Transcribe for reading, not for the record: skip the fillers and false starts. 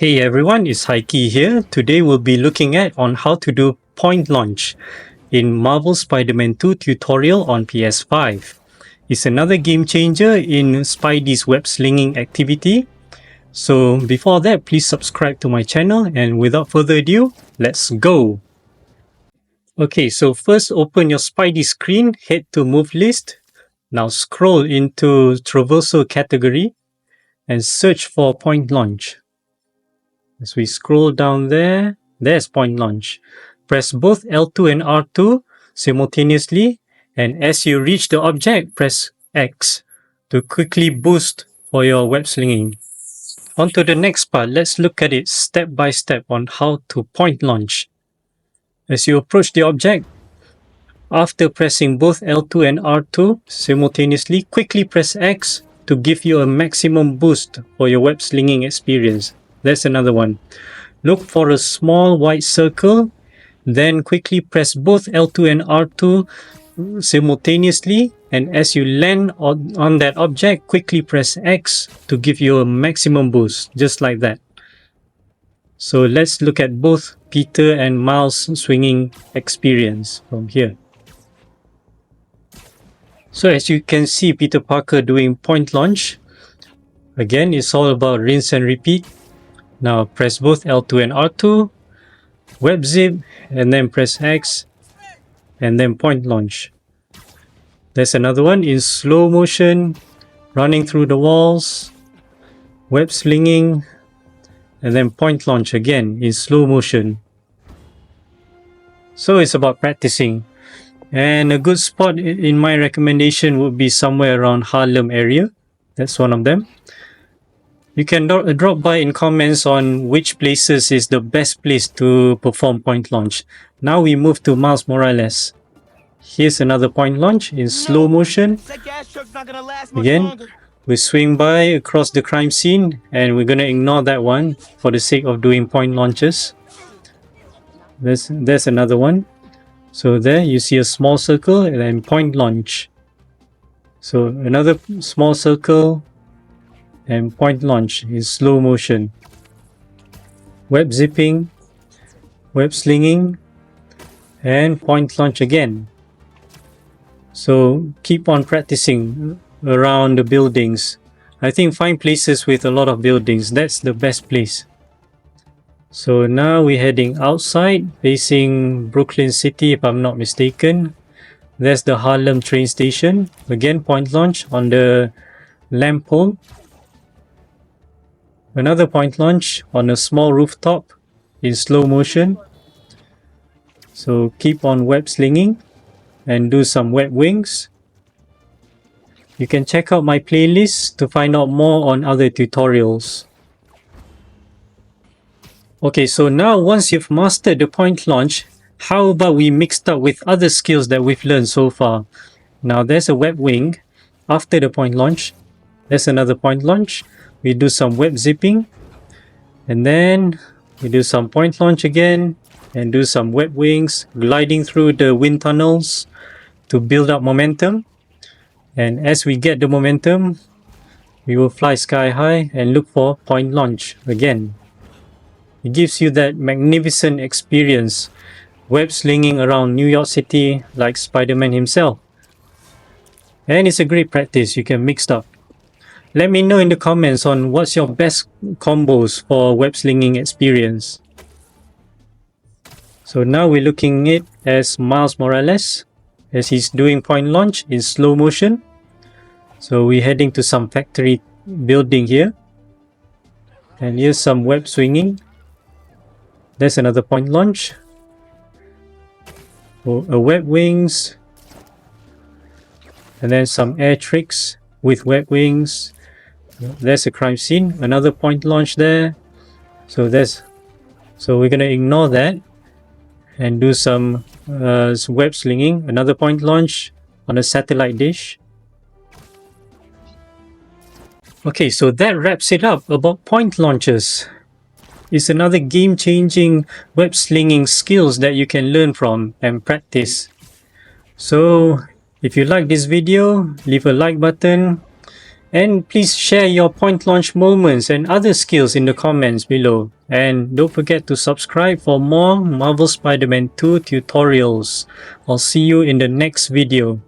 Hey everyone, it's Heike here. Today we'll be looking at on how to do point launch in Marvel Spider-Man 2 tutorial on PS5. It's another game changer in Spidey's web slinging activity. So before that, please subscribe to my channel, and without further ado, let's go. Okay, so first open your Spidey screen, head to move list. Now scroll into traversal category and search for point launch. As we scroll down there, there's point launch. Press both L2 and R2 simultaneously, and as you reach the object, press X to quickly boost for your web slinging. On to the next part, let's look at it step by step on how to point launch. As you approach the object, after pressing both L2 and R2 simultaneously, quickly press X to give you a maximum boost for your web slinging experience. That's another one. Look for a small white circle, then quickly press both L2 and R2 simultaneously, and as you land on that object, quickly press X to give you a maximum boost, just like that. So let's look at both Peter and Miles swinging experience from here. So as you can see Peter Parker doing point launch. Again, it's all about rinse and repeat. Now press both L2 and R2, web zip, and then press X, and then point launch. There's another one in slow motion, running through the walls, web slinging, and then point launch again in slow motion. So it's about practicing. And a good spot in my recommendation would be somewhere around Harlem area. That's one of them. You can drop by in comments on which places is the best place to perform point launch. Now we move to Miles Morales. Here's another point launch in slow motion. Again, we swing by across the crime scene, and we're gonna ignore that one for the sake of doing point launches. There's another one. So there you see a small circle and then point launch. So another small circle and point launch in slow motion. Web zipping, web slinging, and point launch again. So keep on practicing around the buildings. I think find places with a lot of buildings. That's the best place. So now we're heading outside, facing Brooklyn City if I'm not mistaken. There's the Harlem train station. Again, point launch on the lamp pole. Another point launch on a small rooftop in slow motion. So keep on web slinging and do some web wings. You can check out my playlist to find out more on other tutorials. Okay, so now once you've mastered the point launch, how about we mixed up with other skills that we've learned so far? Now there's a web wing after the point launch. There's another point launch. We do some web zipping, and then we do some point launch again and do some web wings, gliding through the wind tunnels to build up momentum. And as we get the momentum, we will fly sky high and look for point launch again. It gives you that magnificent experience, web slinging around New York City like Spider-Man himself. And it's a great practice. You can mix up. Let me know in the comments on what's your best combos for web slinging experience. So now we're looking at it as Miles Morales as he's doing point launch in slow motion. So we're heading to some factory building here. And here's some web swinging. There's another point launch. A web wings. And then some air tricks with web wings. There's a crime scene. Another point launch there. So we're gonna ignore that and do some web slinging. Another point launch on a satellite dish. Okay, so that wraps it up about point launches. It's another game-changing web slinging skills that you can learn from and practice. So if you like this video, leave a like button And please share your point launch moments and other skills in the comments below. And don't forget to subscribe for more Marvel Spider-Man 2 tutorials. I'll see you in the next video.